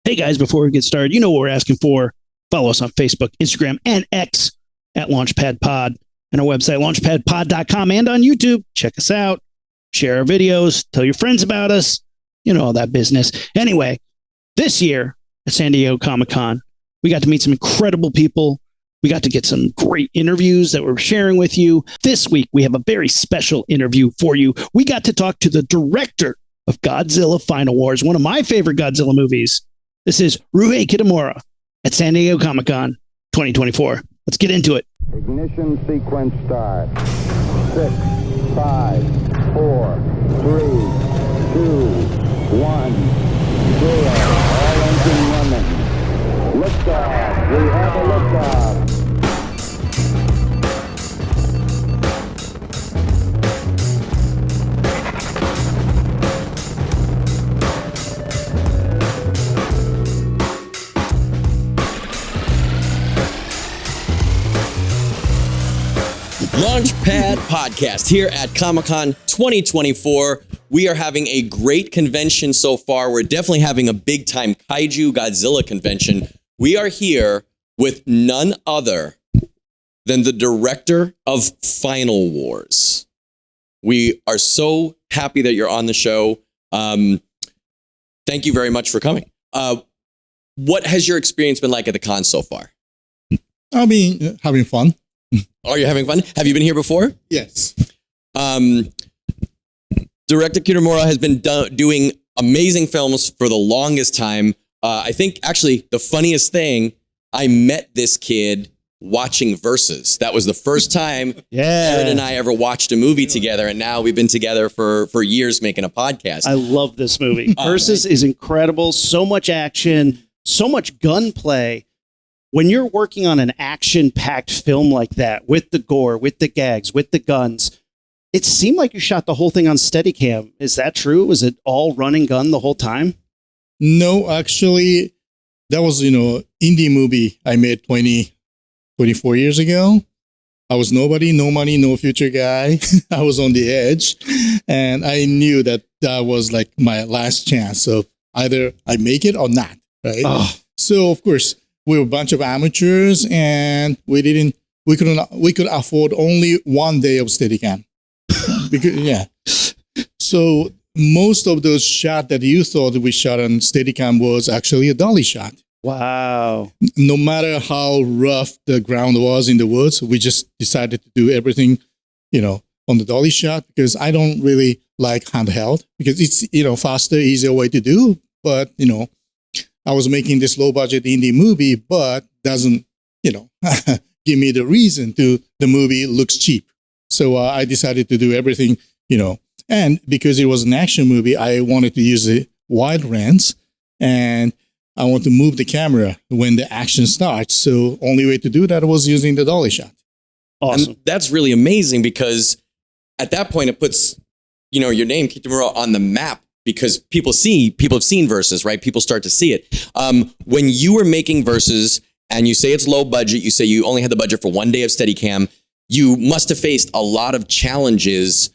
Hey guys, before we get started, you know what we're asking for. Follow us on Facebook, Instagram, and X at Launchpad Pod, and our website, launchpadpod.com, and on YouTube. Check us out. Share our videos. Tell your friends about us. You know, all that business. Anyway, this year at San Diego Comic-Con, we got to meet some incredible people. We got to get some great interviews that we're sharing with you. This week, we have a very special interview for you. We got to talk to the director of Godzilla Final Wars, one of my favorite Godzilla movies. This is Ryuhei Kitamura at San Diego Comic-Con 2024. Let's get into it. Ignition sequence start. 6, 5, 4, 3, 2, 1, 0. All engine running. Liftoff. We have a liftoff. Launchpad Podcast here at Comic-Con 2024. We are having a great convention so far. We're definitely having a big-time Kaiju Godzilla convention. We are here with none other than the director of Final Wars. We are so happy that you're on the show. Thank you very much for coming. What has your experience been like at the con so far? I mean, having fun. Are you having fun? Have you been here before? Yes. Director Kitamura has been doing amazing films for the longest time. I think actually the funniest thing, I met this kid watching Versus. That was the first time Jared and I ever watched a movie together, and now we've been together for years making a podcast. I love this movie. Versus is incredible. So much action, so much gunplay. When you're working on an action-packed film like that, with the gore, with the gags, with the guns, it seemed like you shot the whole thing on Steadicam. Is that true? Was it all run and gun the whole time? No, actually, that was, indie movie I made 24 years ago. I was nobody, no money, no future guy. I was on the edge. And I knew that was like my last chance. So either I make it or not, right? Oh. So, of course, we were a bunch of amateurs, and we could afford only one day of Steadicam. So most of those shots that you thought we shot on Steadicam was actually a dolly shot. Wow. No matter how rough the ground was in the woods, we just decided to do everything, on the dolly shot, because I don't really like handheld, because it's, faster, easier way to do. But, I was making this low budget indie movie, but doesn't, give me the reason to the movie looks cheap. So I decided to do everything, and because it was an action movie, I wanted to use a wide lens, and I want to move the camera when the action starts. So only way to do that was using the dolly shot. Awesome. And that's really amazing, because at that point it puts, your name Kitamura on the map, because people have seen Versus, right? People start to see it. When you were making Versus and you say it's low budget, you say you only had the budget for one day of Steadicam, you must have faced a lot of challenges,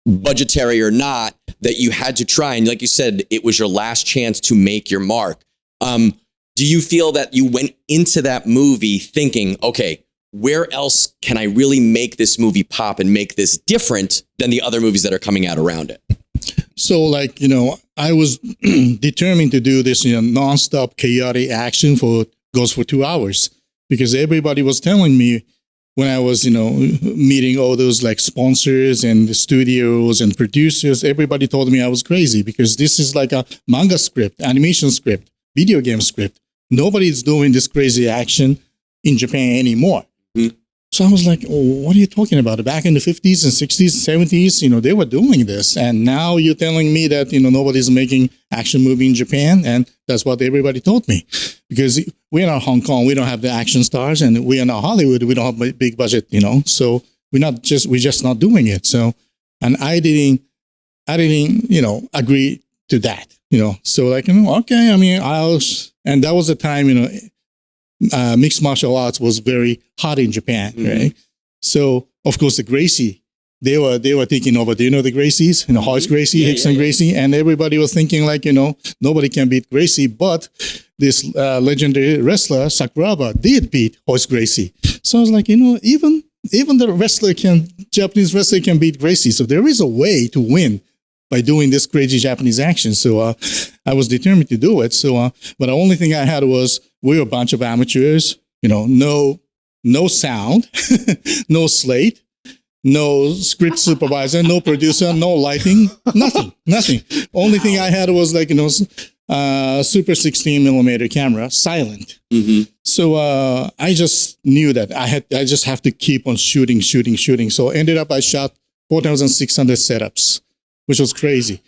budgetary or not, that you had to try. And like you said, it was your last chance to make your mark. Do you feel that you went into that movie thinking, okay, where else can I really make this movie pop and make this different than the other movies that are coming out around it? So I was determined to do this, nonstop chaotic action goes for 2 hours, because everybody was telling me when I was, meeting all those like sponsors and the studios and producers, everybody told me I was crazy, because this is like a manga script, animation script, video game script. Nobody's doing this crazy action in Japan anymore. Mm-hmm. So I was like, oh, what are you talking about? Back in the 50s and 60s and 70s, they were doing this. And now you're telling me that, nobody's making action movie in Japan. And that's what everybody told me. Because we're not Hong Kong. We don't have the action stars. And we are not Hollywood. We don't have a big budget, So we're just not doing it. So, and I didn't, agree to that, So okay, and that was the time, mixed martial arts was very hot in Japan, right? So, of course, the Gracie they were taking over. Do you know the Gracies? Horace Gracie, Hickson Gracie, and everybody was thinking like, nobody can beat Gracie, but this legendary wrestler Sakuraba did beat Horace Gracie. So I was like, even the Japanese wrestler can beat Gracie. So there is a way to win by doing this crazy Japanese action. So I was determined to do it. So, but the only thing I had was we were a bunch of amateurs. No sound, no slate, no script supervisor, no producer, no lighting, nothing. Only thing I had was like, super 16 millimeter camera, silent. Mm-hmm. So I just knew that I just have to keep on shooting. So ended up I shot 4,600 setups, which was crazy.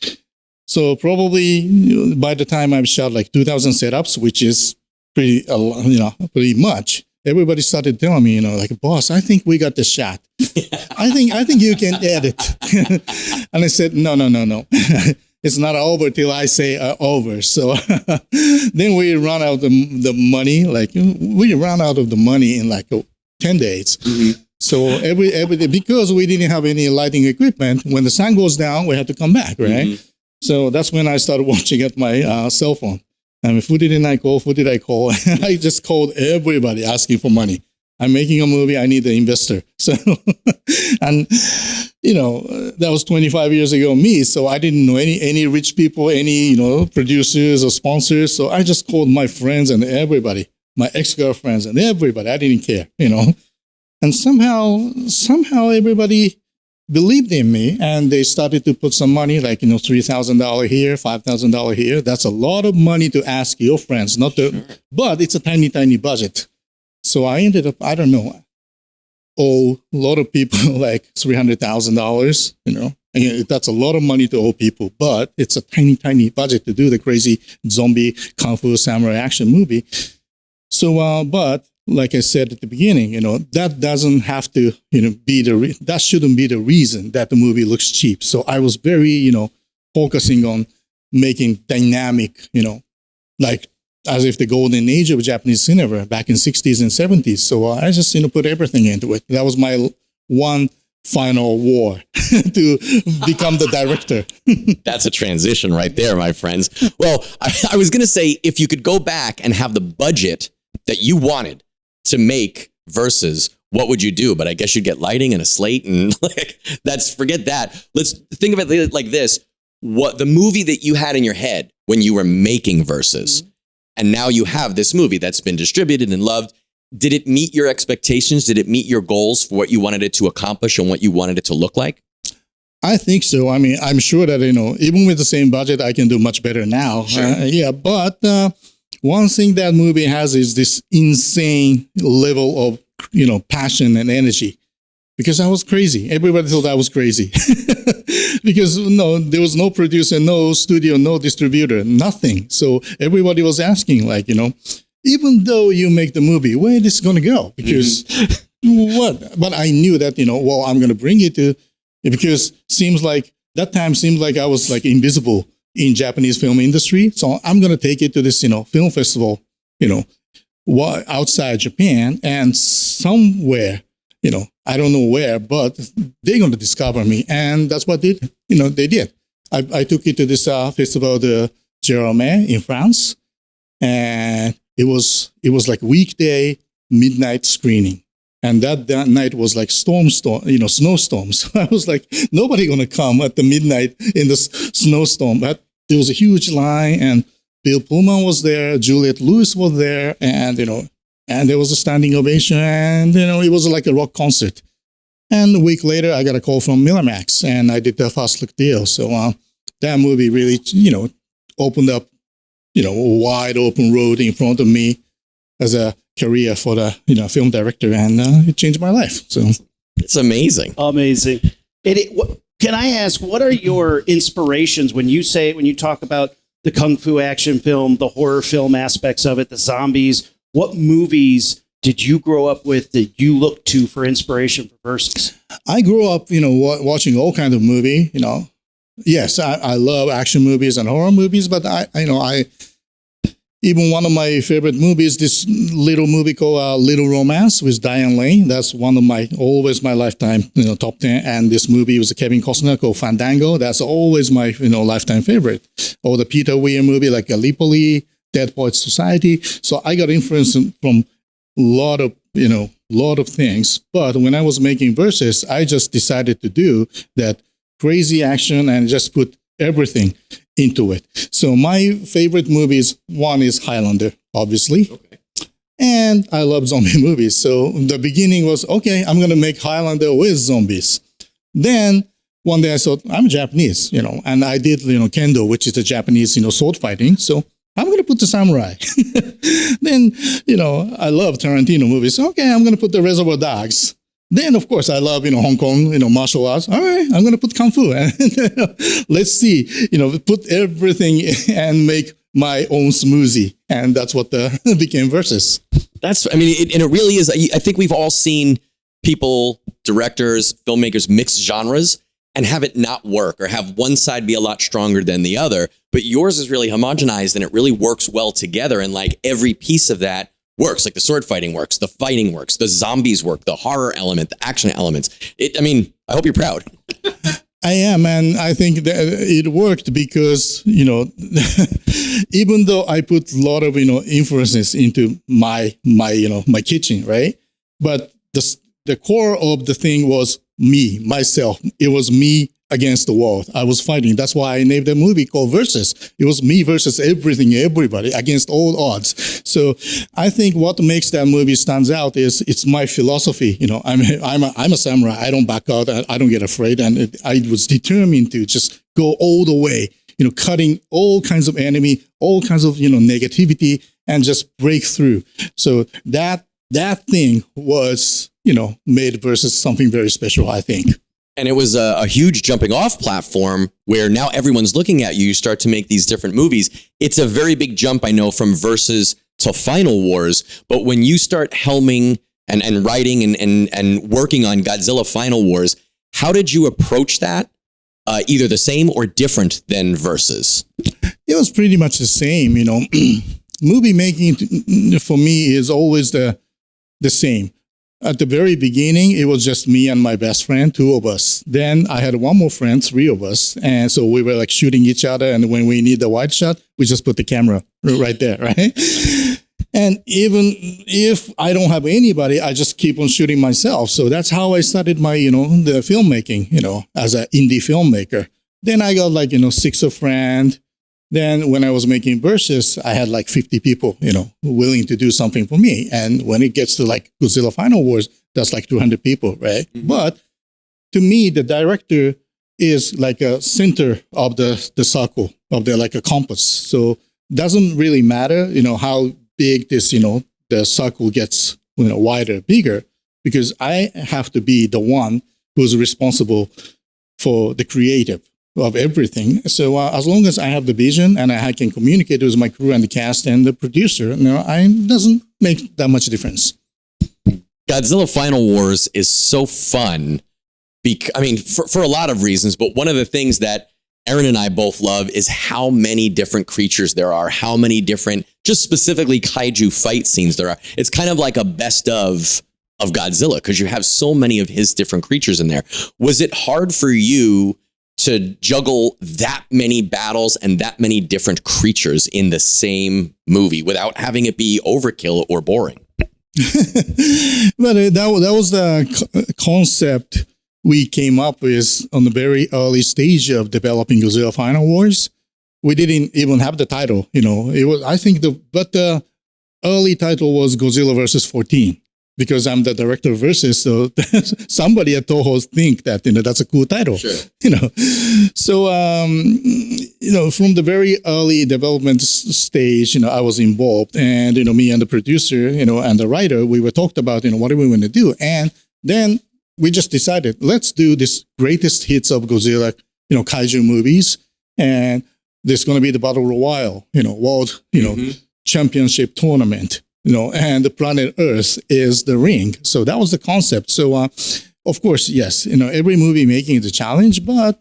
So probably by the time I've shot like 2,000 setups, which is pretty much. Everybody started telling me, like, boss, I think we got the shot. I think you can edit. And I said, no. It's not over till I say over. So then we run out the money. Like we ran out of the money in like 10 days. Mm-hmm. So every day, because we didn't have any lighting equipment, when the sun goes down, we had to come back, right? Mm-hmm. So that's when I started watching at my cell phone. I mean, who did I call? I just called everybody asking for money. I'm making a movie. I need an investor. So, and, that was 25 years ago me. So I didn't know any rich people, any, producers or sponsors. So I just called my friends and everybody, my ex-girlfriends and everybody. I didn't care, And somehow everybody believed in me, and they started to put some money, like, $3,000 here, $5,000 here. That's a lot of money to ask your friends, but it's a tiny, tiny budget. So I ended up, I don't know, owe a lot of people like $300,000, Again, that's a lot of money to owe people, but it's a tiny, tiny budget to do the crazy zombie kung fu samurai action movie. So, but like I said at the beginning, that doesn't have to, that shouldn't be the reason that the movie looks cheap. So I was very, focusing on making dynamic, like as if the golden age of Japanese cinema back in 60s and 70s. So I just, put everything into it. That was my one final war to become the director. That's a transition right there, my friends. Well, I was going to say, if you could go back and have the budget that you wanted to make Versus, what would you do? But I guess you'd get lighting and a slate and forget that. Let's think of it like this. What the movie that you had in your head when you were making Versus, and now you have this movie that's been distributed and loved. Did it meet your expectations? Did it meet your goals for what you wanted it to accomplish and what you wanted it to look like? I think so. I mean, I'm sure that, even with the same budget, I can do much better now. Sure. But one thing that movie has is this insane level of, passion and energy. Because I was crazy. Everybody thought I was crazy. Because there was no producer, no studio, no distributor, nothing. So everybody was asking, like, even though you make the movie, where is this going to go? Because what? But I knew that, I'm going to bring it to, because that time seemed like I was like invisible in Japanese film industry. So I'm going to take it to this, film festival, outside Japan, and somewhere, I don't know where, but they're going to discover me. And that's what they did. I took it to this festival, the Jérôme in France. And it was like weekday midnight screening. And that night was like snowstorms. I was like, nobody going to come at the midnight in the snowstorm. But there was a huge line, and Bill Pullman was there, Juliette Lewis was there, and there was a standing ovation, and it was like a rock concert. And a week later, I got a call from Miramax, and I did the fast look deal. So that movie really, opened up, a wide open road in front of me as a career for the film director, and it changed my life. So it's amazing. Can I ask, what are your inspirations when you talk about the kung fu action film, the horror film aspects of it, the zombies? What movies did you grow up with that you look to for inspiration for Versus? I grew up, watching all kinds of movie. Yes, I love action movies and horror movies, but I even one of my favorite movies, this little movie called Little Romance with Diane Lane. That's one of always my lifetime, top 10. And this movie was a Kevin Costner called Fandango. That's always my, lifetime favorite. Or the Peter Weir movie like Gallipoli, Dead Poets Society. So I got influence from a lot of things. But when I was making verses, I just decided to do that crazy action and just put everything into it. So my favorite movies, one is Highlander, obviously. Okay. And I love zombie movies. So the beginning was, okay, I'm going to make Highlander with zombies. Then one day I thought, I'm Japanese, and I did, kendo, which is the Japanese, sword fighting. So I'm going to put the samurai. Then, I love Tarantino movies. Okay, I'm going to put the Reservoir Dogs. Then, of course, I love, Hong Kong, martial arts. All right, I'm going to put Kung Fu. And let's see, put everything and make my own smoothie. And that's what became Versus. And it really is. I think we've all seen people, directors, filmmakers mix genres and have it not work or have one side be a lot stronger than the other. But yours is really homogenized and it really works well together. And like every piece of that works. Like the sword fighting works, the fighting works, the zombies work, the horror element, the action elements. I hope you're proud. I am, and I think that it worked because, even though I put a lot of, influences into my kitchen, right? But the core of the thing was me, myself. It was me against the world. I was fighting. That's why I named the movie called Versus. It was me versus everything, everybody, against all odds. So I think what makes that movie stands out is it's my philosophy. I'm a samurai. I don't back out. I don't get afraid. And I was determined to just go all the way, cutting all kinds of enemy, all kinds of, negativity and just break through. So that thing was, made Versus something very special, I think. And it was a huge jumping off platform where now everyone's looking at you. You start to make these different movies. It's a very big jump, I know, from Versus to Final Wars. But when you start helming and writing and working on Godzilla Final Wars, how did you approach that? Either the same or different than Versus? It was pretty much the same. Movie making for me is always the same. At the very beginning, it was just me and my best friend, two of us. Then I had one more friend, three of us. And so we were like shooting each other. And when we need the wide shot, we just put the camera right there, right? And even if I don't have anybody, I just keep on shooting myself. So that's how I started my, the filmmaking, as an indie filmmaker. Then I got like, 6 of friends. Then when I was making Versus, I had like 50 people, willing to do something for me. And when it gets to like Godzilla Final Wars, that's like 200 people, right? Mm-hmm. But to me, the director is like a center of the circle, of like a compass. So it doesn't really matter, how big this, the circle gets, wider, bigger, because I have to be the one who's responsible for the creative of everything. So as long as I have the vision and I can communicate with my crew and the cast and the producer, it doesn't make that much difference. Godzilla Final Wars is so fun. For a lot of reasons, but one of the things that Aaron and I both love is how many different creatures there are, how many different, just specifically kaiju fight scenes there are. It's kind of like a best of Godzilla because you have so many of his different creatures in there. Was it hard for you to juggle that many battles and that many different creatures in the same movie without having it be overkill or boring? But that was the concept we came up with on the very early stage of developing Godzilla Final Wars. We didn't even have the title, it was, I think the early title was Godzilla versus 14. Because I'm the director of Versus, so somebody at Toho think that that's a cool title. Sure. So from the very early development stage, I was involved, and me and the producer, and the writer, we were talked about what do we want to do, and then we just decided let's do this greatest hits of Godzilla, kaiju movies, and there's going to be the battle royale, world, championship tournament. And the planet Earth is the ring. So that was the concept. So, of course, yes, every movie making is a challenge, but,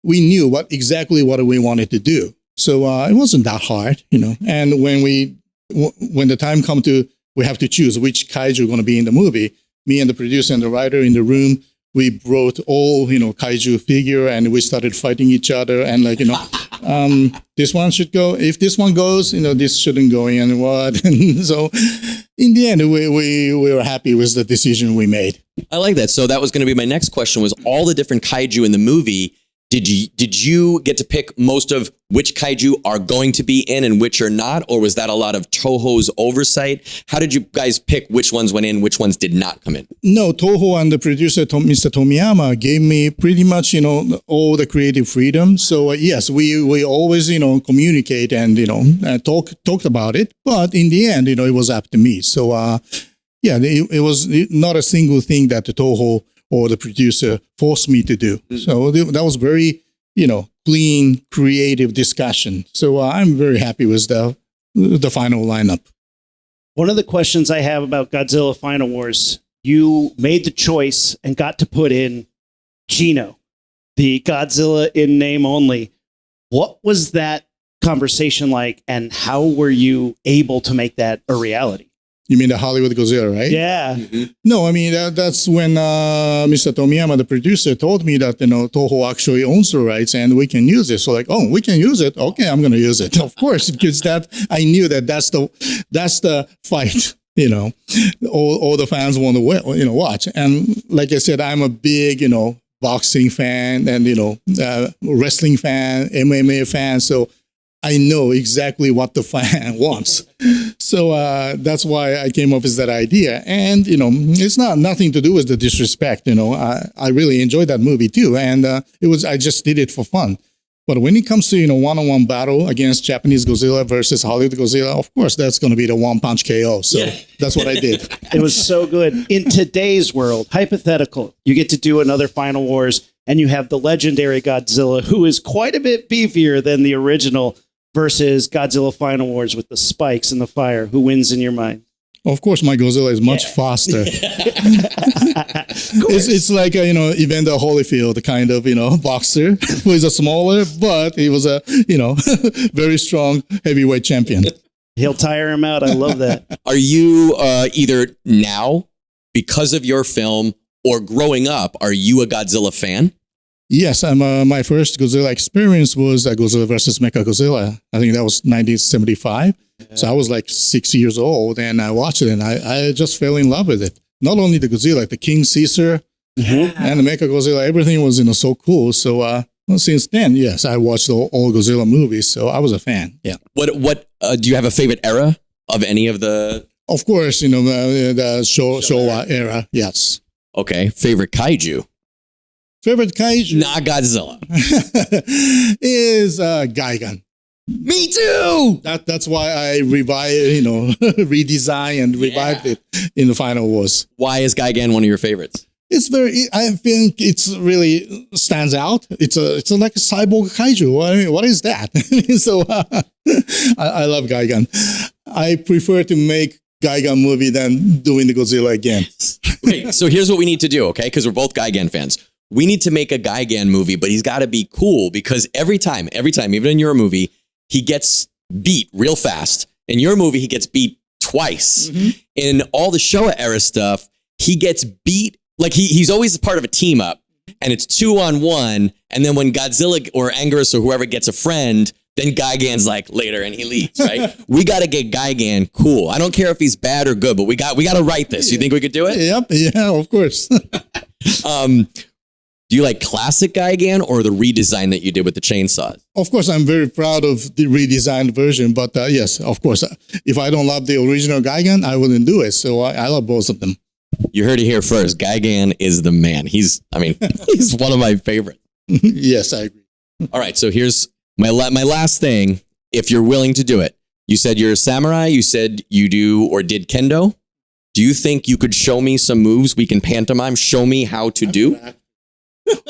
we knew exactly what we wanted to do. So it wasn't that hard, And when the time come to, we have to choose which kaiju going to be in the movie, me and the producer and the writer in the room, we brought all, kaiju figure and we started fighting each other and this one should go. If this one goes, this shouldn't go in. What? And so in the end, we were happy with the decision we made. I like that. So that was going to be my next question was all the different kaiju in the movie. Did you get to pick most of which kaiju are going to be in and which are not? Or was that a lot of Toho's oversight? How did you guys pick which ones went in, which ones did not come in? No, Toho and the producer, Mr. Tomiyama, gave me pretty much, all the creative freedom. So yes, we always, communicate and, talked about it. But in the end, it was up to me. So, it was not a single thing that the Toho or the producer forced me to do. So that was very, clean, creative discussion. So I'm very happy with the final lineup. One of the questions I have about Godzilla Final Wars, you made the choice and got to put in Gino, the Godzilla in name only. What was that conversation like, and how were you able to make that a reality? You mean the Hollywood Godzilla, right? Yeah. Mm-hmm. No, I mean, that's when Mr. Tomiyama, the producer, told me that, Toho actually owns the rights and we can use it. So we can use it. Okay, I'm going to use it. Of course, because I knew that's the fight, all the fans want to, watch. And like I said, I'm a big, boxing fan and, wrestling fan, MMA fan. So I know exactly what the fan wants. So that's why I came up with that idea. And, it's nothing to do with the disrespect. I really enjoyed that movie too. And I just did it for fun. But when it comes to, one-on-one battle against Japanese Godzilla versus Hollywood Godzilla, of course, that's going to be the one-punch KO. So that's what I did. It was so good. In today's world, hypothetical, you get to do another Final Wars and you have the legendary Godzilla, who is quite a bit beefier than the original, versus Godzilla Final Wars with the spikes and the fire. Who wins in your mind? Of course, my Godzilla is much faster. It's like Evander Holyfield kind of boxer who is a smaller, but he was a very strong heavyweight champion. He'll tire him out. I love that. Are you either now because of your film or growing up? Are you a Godzilla fan? Yes, my first Godzilla experience was Godzilla versus Mechagodzilla. I think that was 1975. Yeah. So I was like 6 years old and I watched it and I just fell in love with it. Not only the Godzilla, the King Caesar and the Mechagodzilla, everything was so cool. So since then, yes, I watched all Godzilla movies. So I was a fan. Yeah. What do you have a favorite era of any of the? Of course, the Showa era. Yes. Okay. Favorite kaiju? Favorite kaiju? Not Godzilla. is Gigan. Me too. That's why I redesigned and revived it in the Final Wars. Why is Gigan one of your favorites? I think it's really stands out. It's like a cyborg kaiju. I mean, what is that? So I love Gigan. I prefer to make Gigan movie than doing the Godzilla again. Okay, so here's what we need to do, okay? Because we're both Gigan fans. We need to make a Gigan movie, but he's got to be cool because every time, even in your movie, he gets beat real fast. In your movie, he gets beat twice. Mm-hmm. In all the Showa era stuff, he gets beat. Like he's always part of a team up and it's 2-on-1. And then when Godzilla or Anguirus or whoever gets a friend, then Gigan's like later and he leaves, right? We got to get Gigan cool. I don't care if he's bad or good, but we got to write this. You think we could do it? Yep. Yeah, of course. Do you like classic Gigan or the redesign that you did with the chainsaws? Of course, I'm very proud of the redesigned version. But yes, of course, if I don't love the original Gigan, I wouldn't do it. So I love both of them. You heard it here first. Gigan is the man. He's one of my favorites. Yes, I agree. All right, so here's my last thing. If you're willing to do it, you said you're a samurai. You said you do or did kendo. Do you think you could show me some moves we can pantomime? Show me how to do?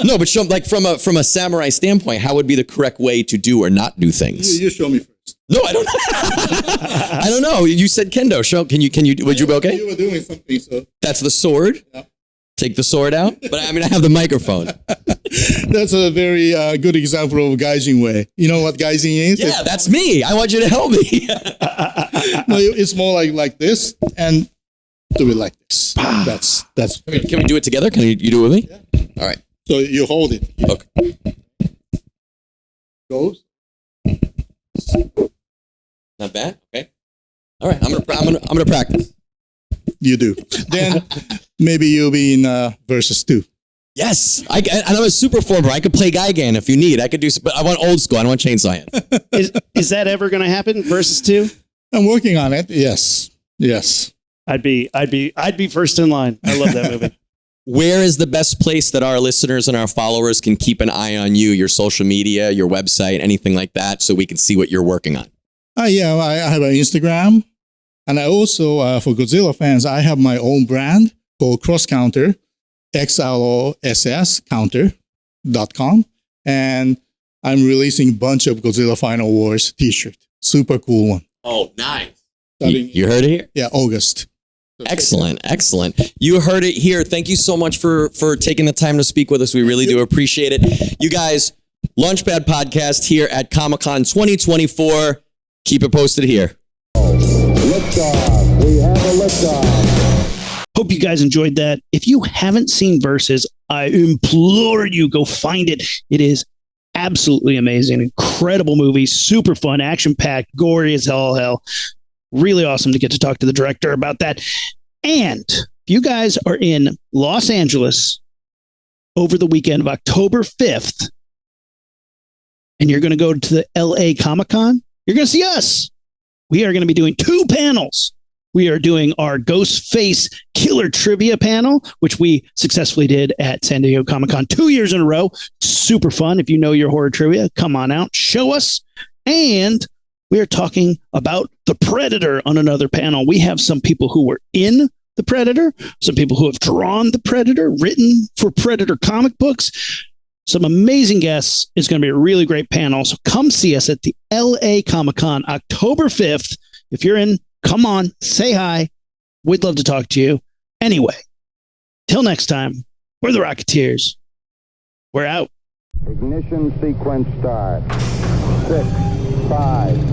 No, but show from a samurai standpoint, how would be the correct way to do or not do things? You show me first. No, I don't. I don't know. You said kendo. Show. Can you? Would you be okay? You were doing something. So that's the sword. Yeah. take the sword out, but I mean, I have the microphone. That's a very good example of gaijin way. You know what gaijin is? Yeah, that's me. I want you to help me. No, it's more like this, and do it like this. That's. Can we do it together? Can you do it with me? Yeah. All right. So you hold it. Okay. Goes. Not bad. Okay. All right. I'm gonna practice. You do. Then maybe you'll be in versus 2. Yes, and I'm a super performer. I could play Gaigan if you need. I could do, but I want old school. I don't want chainsaw hands. Is that ever going to happen? Versus 2? I'm working on it. Yes. I'd be first in line. I love that movie. Where is the best place that our listeners and our followers can keep an eye on you? Your social media, your website, anything like that, so we can see what you're working on. Yeah, I have an Instagram, and I also for Godzilla fans, I have my own brand called Cross Counter, XLOSS and I'm releasing a bunch of Godzilla Final Wars t-shirt. Super cool one. Oh, nice. You heard it here? Yeah, August. Excellent. You heard it here. Thank you so much for taking the time to speak with us. We really do appreciate it. You guys, Launchpad Podcast here at Comic-Con 2024. Keep it posted here. Liftoff. We have a liftoff. Hope you guys enjoyed that. If you haven't seen Versus, I implore you, go find it. It is absolutely amazing. Incredible movie. Super fun. Action-packed. Gory as all hell. Really awesome to get to talk to the director about that. And if you guys are in Los Angeles over the weekend of October 5th, and you're going to go to the LA Comic-Con, you're going to see us. We are going to be doing 2 panels. We are doing our Ghostface Killer Trivia panel, which we successfully did at San Diego Comic-Con 2 years in a row. Super fun. If you know your horror trivia, come on out, show us. And we are talking about The Predator on another panel. We have some people who were in The Predator, some people who have drawn The Predator, written for Predator comic books. Some amazing guests. It's going to be a really great panel. So come see us at the LA Comic-Con October 5th. If you're in, come on, say hi. We'd love to talk to you. Anyway, till next time, we're the Rocketeers. We're out. Ignition sequence start. 6, 5,